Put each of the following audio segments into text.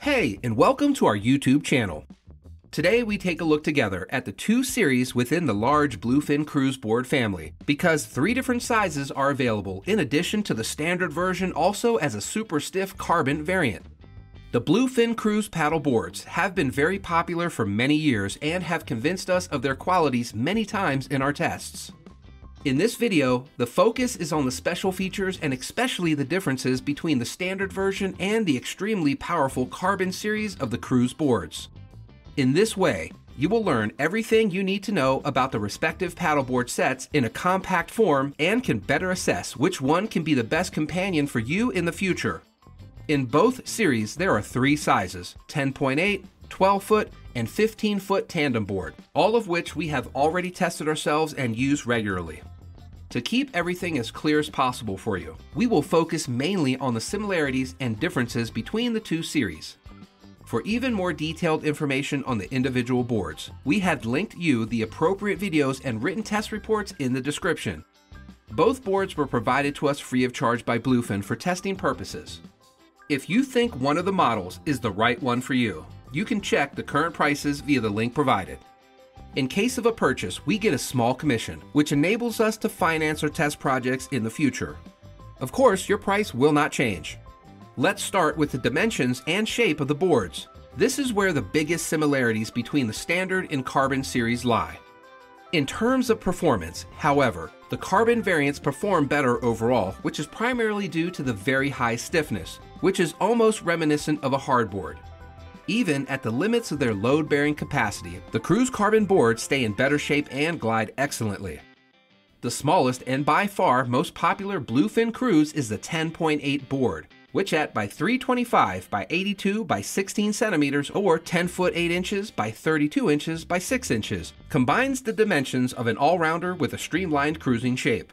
Hey, and welcome to our YouTube channel. Today we take a look together at the two series within the large Bluefin Cruise board family, because 3 different sizes are available in addition to the standard version also as a super stiff carbon variant. The Bluefin Cruise paddle boards have been very popular for many years and have convinced us of their qualities many times in our tests. In this video, the focus is on the special features and especially the differences between the standard version and the extremely powerful carbon series of the cruise boards. In this way, you will learn everything you need to know about the respective paddleboard sets in a compact form and can better assess which one can be the best companion for you in the future. In both series, there are 3 sizes: 10.8, 12-foot, and 15-foot tandem board, all of which we have already tested ourselves and use regularly. To keep everything as clear as possible for you, we will focus mainly on the similarities and differences between the two series. For even more detailed information on the individual boards, we have linked you the appropriate videos and written test reports in the description. Both boards were provided to us free of charge by Bluefin for testing purposes. If you think one of the models is the right one for you, you can check the current prices via the link provided. In case of a purchase, we get a small commission, which enables us to finance our test projects in the future. Of course, your price will not change. Let's start with the dimensions and shape of the boards. This is where the biggest similarities between the standard and carbon series lie. In terms of performance, however, the carbon variants perform better overall, which is primarily due to the very high stiffness, which is almost reminiscent of a hardboard. Even at the limits of their load-bearing capacity, the Cruise Carbon boards stay in better shape and glide excellently. The smallest and by far most popular Bluefin Cruise is the 10.8 board, which at by 325 by 82 by 16 centimeters or 10 foot 8 inches by 32 inches by 6 inches, combines the dimensions of an all-rounder with a streamlined cruising shape.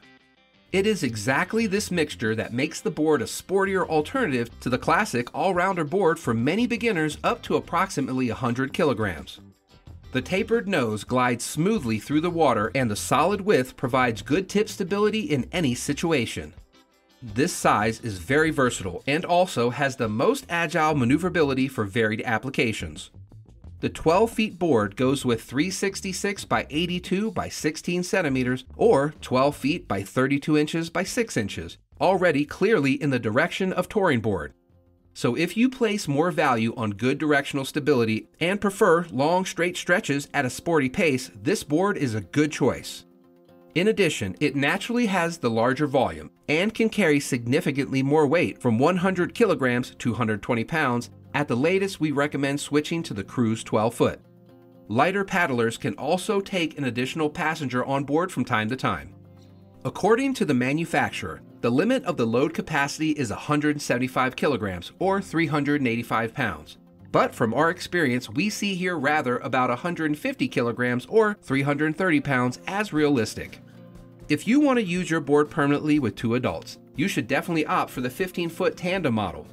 It is exactly this mixture that makes the board a sportier alternative to the classic all-rounder board for many beginners up to approximately 100 kilograms. The tapered nose glides smoothly through the water and the solid width provides good tip stability in any situation. This size is very versatile and also has the most agile maneuverability for varied applications. The 12 feet board goes with 366 by 82 by 16 centimeters or 12 feet by 32 inches by 6 inches, already clearly in the direction of touring board. So if you place more value on good directional stability and prefer long straight stretches at a sporty pace, this board is a good choice. In addition, it naturally has the larger volume and can carry significantly more weight from 100 kilograms to 120 pounds. At the latest, we recommend switching to the Cruise 12-foot. Lighter paddlers can also take an additional passenger on board from time to time. According to the manufacturer, the limit of the load capacity is 175 kilograms or 385 pounds. But from our experience, we see here rather about 150 kilograms or 330 pounds as realistic. If you want to use your board permanently with 2 adults, you should definitely opt for the 15-foot tandem model.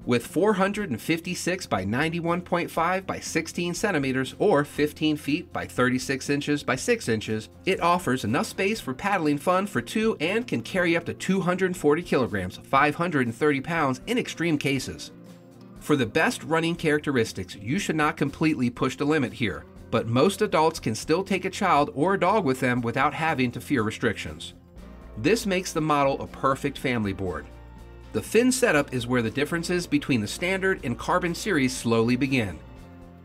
With 456 by 91.5 by 16 centimeters or 15 feet by 36 inches by 6 inches, it offers enough space for paddling fun for 2 and can carry up to 240 kilograms, 530 pounds in extreme cases. For the best running characteristics, you should not completely push the limit here, but most adults can still take a child or a dog with them without having to fear restrictions. This makes the model a perfect family board. The fin setup is where the differences between the standard and carbon series slowly begin.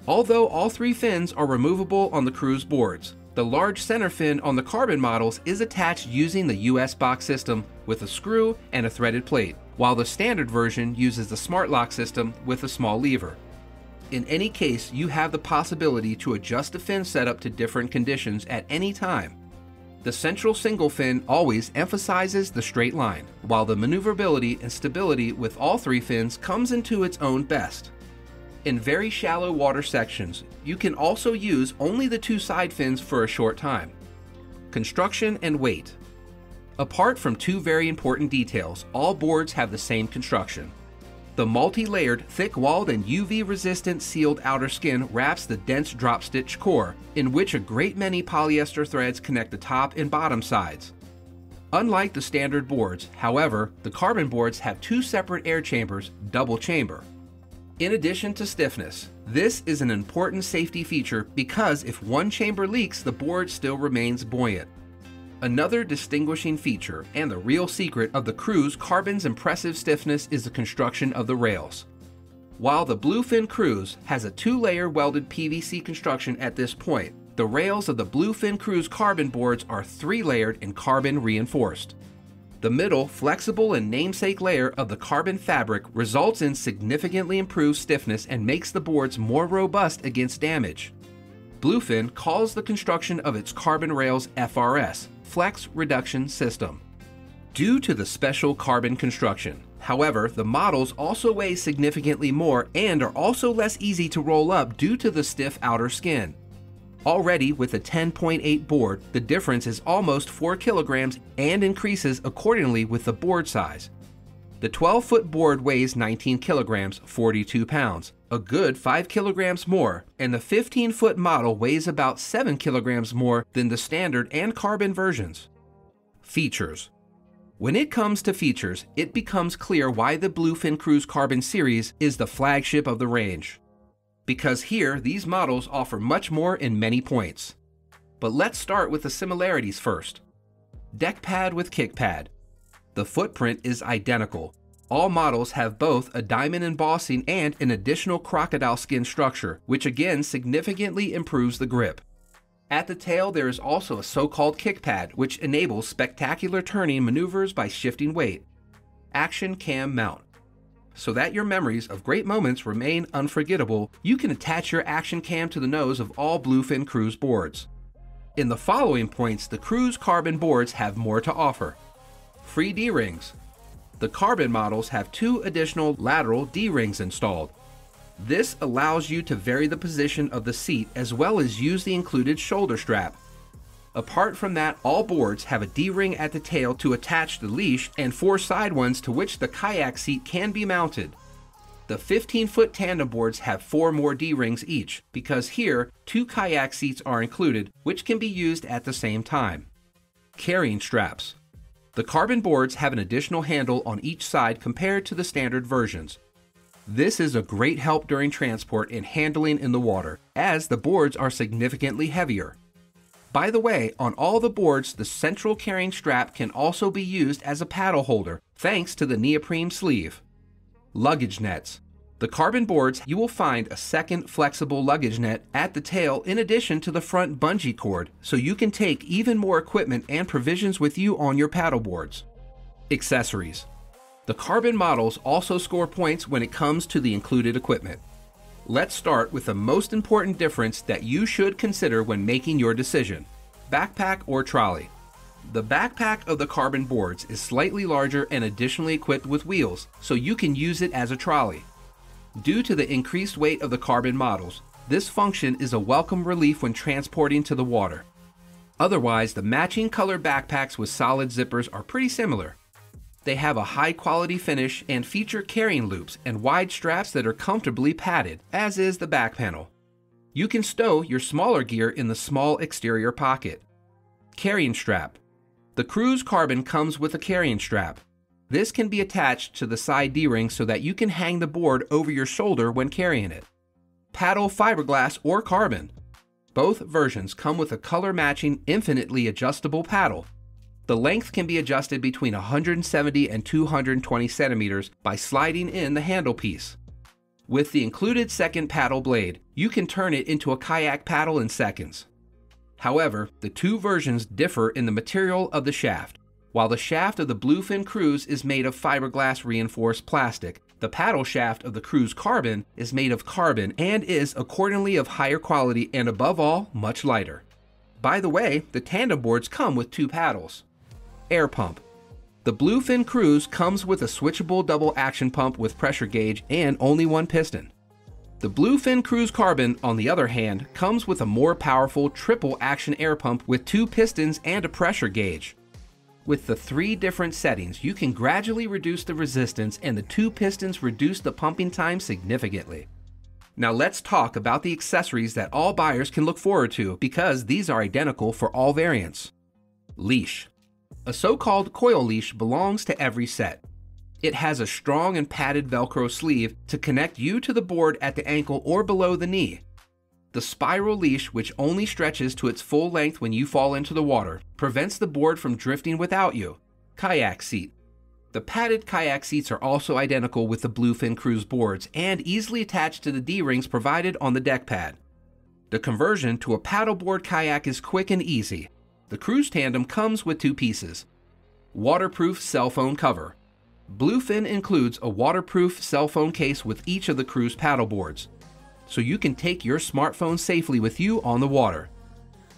Although all 3 fins are removable on the cruise boards, the large center fin on the carbon models is attached using the US box system with a screw and a threaded plate, while the standard version uses the smart lock system with a small lever. In any case, you have the possibility to adjust the fin setup to different conditions at any time. The central single fin always emphasizes the straight line, while the maneuverability and stability with all 3 fins comes into its own best. In very shallow water sections, you can also use only the 2 side fins for a short time. Construction and weight. Apart from 2 very important details, all boards have the same construction. The multi-layered, thick-walled and UV-resistant sealed outer skin wraps the dense drop-stitch core, in which a great many polyester threads connect the top and bottom sides. Unlike the standard boards, however, the carbon boards have 2 separate air chambers, double chamber. In addition to stiffness, this is an important safety feature because if one chamber leaks, the board still remains buoyant. Another distinguishing feature and the real secret of the Cruise Carbon's impressive stiffness is the construction of the rails. While the Bluefin Cruise has a 2-layer welded PVC construction at this point, the rails of the Bluefin Cruise Carbon boards are 3-layered and carbon reinforced. The middle, flexible and namesake layer of the carbon fabric results in significantly improved stiffness and makes the boards more robust against damage. Bluefin calls the construction of its carbon rails FRS, Flex Reduction System. Due to the special carbon construction, however, the models also weigh significantly more and are also less easy to roll up due to the stiff outer skin. Already with a 10.8 board, the difference is almost 4 kilograms and increases accordingly with the board size. The 12-foot board weighs 19 kilograms, 42 pounds, a good 5 kilograms more, and the 15-foot model weighs about 7 kilograms more than the standard and carbon versions. Features. When it comes to features, it becomes clear why the Bluefin Cruise Carbon series is the flagship of the range. Because here, these models offer much more in many points. But let's start with the similarities first. Deck pad with kick pad. The footprint is identical. All models have both a diamond embossing and an additional crocodile skin structure, which again significantly improves the grip. At the tail, there is also a so-called kick pad, which enables spectacular turning maneuvers by shifting weight. Action cam mount. So that your memories of great moments remain unforgettable, you can attach your action cam to the nose of all Bluefin Cruise boards. In the following points, the Cruise Carbon boards have more to offer. Free D-rings. The Carbon models have 2 additional lateral D-rings installed. This allows you to vary the position of the seat as well as use the included shoulder strap. Apart from that, all boards have a D-ring at the tail to attach the leash and 4 side ones to which the kayak seat can be mounted. The 15-foot tandem boards have 4 more D-rings each, because here, 2 kayak seats are included, which can be used at the same time. Carrying straps. The carbon boards have an additional handle on each side compared to the standard versions. This is a great help during transport and handling in the water, as the boards are significantly heavier. By the way, on all the boards, the central carrying strap can also be used as a paddle holder, thanks to the neoprene sleeve. Luggage nets. The carbon boards, you will find a second flexible luggage net at the tail in addition to the front bungee cord, so you can take even more equipment and provisions with you on your paddle boards. Accessories. The carbon models also score points when it comes to the included equipment. Let's start with the most important difference that you should consider when making your decision: backpack or trolley. The backpack of the carbon boards is slightly larger and additionally equipped with wheels, so you can use it as a trolley. Due to the increased weight of the carbon models, this function is a welcome relief when transporting to the water. Otherwise, the matching color backpacks with solid zippers are pretty similar. They have a high-quality finish and feature carrying loops and wide straps that are comfortably padded, as is the back panel. You can stow your smaller gear in the small exterior pocket. Carrying strap. The Cruise Carbon comes with a carrying strap. This can be attached to the side D-ring so that you can hang the board over your shoulder when carrying it. Paddle fiberglass or carbon. Both versions come with a color-matching, infinitely adjustable paddle. The length can be adjusted between 170 and 220 centimeters by sliding in the handle piece. With the included second paddle blade, you can turn it into a kayak paddle in seconds. However, the 2 versions differ in the material of the shaft. While the shaft of the Bluefin Cruise is made of fiberglass reinforced plastic, the paddle shaft of the Cruise Carbon is made of carbon and is accordingly of higher quality and above all, much lighter. By the way, the tandem boards come with 2 paddles. Air pump. The Bluefin Cruise comes with a switchable double action pump with pressure gauge and only 1 piston. The Bluefin Cruise Carbon, on the other hand, comes with a more powerful triple action air pump with 2 pistons and a pressure gauge. With the 3 different settings, you can gradually reduce the resistance and the 2 pistons reduce the pumping time significantly. Now let's talk about the accessories that all buyers can look forward to, because these are identical for all variants. Leash. A so-called coil leash belongs to every set. It has a strong and padded Velcro sleeve to connect you to the board at the ankle or below the knee. The spiral leash, which only stretches to its full length when you fall into the water, prevents the board from drifting without you. Kayak Seat. The padded kayak seats are also identical with the Bluefin Cruise boards and easily attached to the D-rings provided on the deck pad. The conversion to a paddleboard kayak is quick and easy. The cruise tandem comes with 2 pieces. Waterproof cell phone cover. Bluefin includes a waterproof cell phone case with each of the cruise paddleboards, so you can take your smartphone safely with you on the water.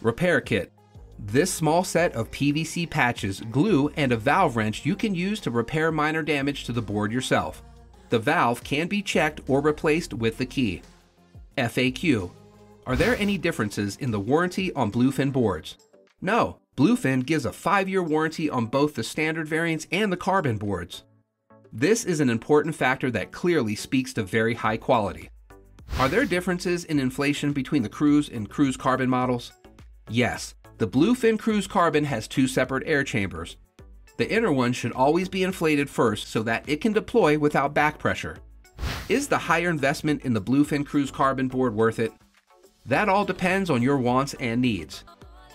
Repair kit. This small set of PVC patches, glue, and a valve wrench you can use to repair minor damage to the board yourself. The valve can be checked or replaced with the key. FAQ. Are there any differences in the warranty on Bluefin boards? No, Bluefin gives a 5-year warranty on both the standard variants and the carbon boards. This is an important factor that clearly speaks to very high quality. Are there differences in inflation between the Cruise and Cruise Carbon models? Yes, the Bluefin Cruise Carbon has 2 separate air chambers. The inner one should always be inflated first so that it can deploy without back pressure. Is the higher investment in the Bluefin Cruise Carbon board worth it? That all depends on your wants and needs.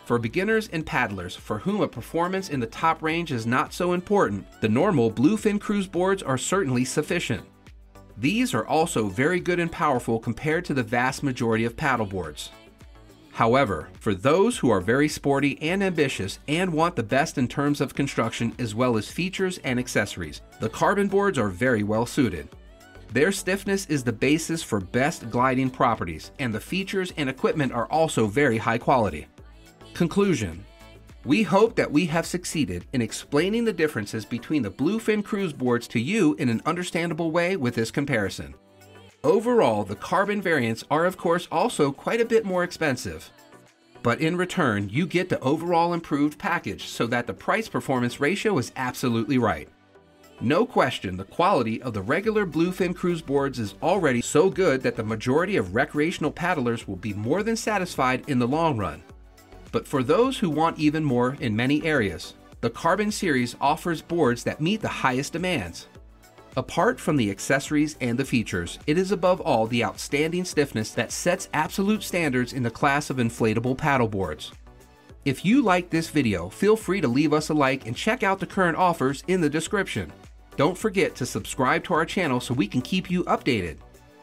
For beginners and paddlers for whom a performance in the top range is not so important, the normal Bluefin Cruise boards are certainly sufficient. These are also very good and powerful compared to the vast majority of paddleboards. However, for those who are very sporty and ambitious and want the best in terms of construction as well as features and accessories, the carbon boards are very well suited. Their stiffness is the basis for best gliding properties, and the features and equipment are also very high quality. Conclusion. We hope that we have succeeded in explaining the differences between the Bluefin Cruise boards to you in an understandable way with this comparison. Overall, the carbon variants are of course also quite a bit more expensive. But in return, you get the overall improved package so that the price-performance ratio is absolutely right. No question, the quality of the regular Bluefin Cruise boards is already so good that the majority of recreational paddlers will be more than satisfied in the long run. But for those who want even more in many areas, the Carbon series offers boards that meet the highest demands. Apart from the accessories and the features, it is above all the outstanding stiffness that sets absolute standards in the class of inflatable paddleboards. If you like this video, feel free to leave us a like and check out the current offers in the description. Don't forget to subscribe to our channel so we can keep you updated.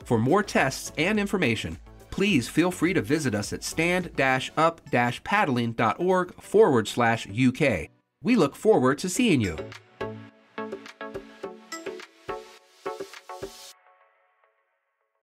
For more tests and information, please feel free to visit us at stand-up-paddling.org/UK. We look forward to seeing you.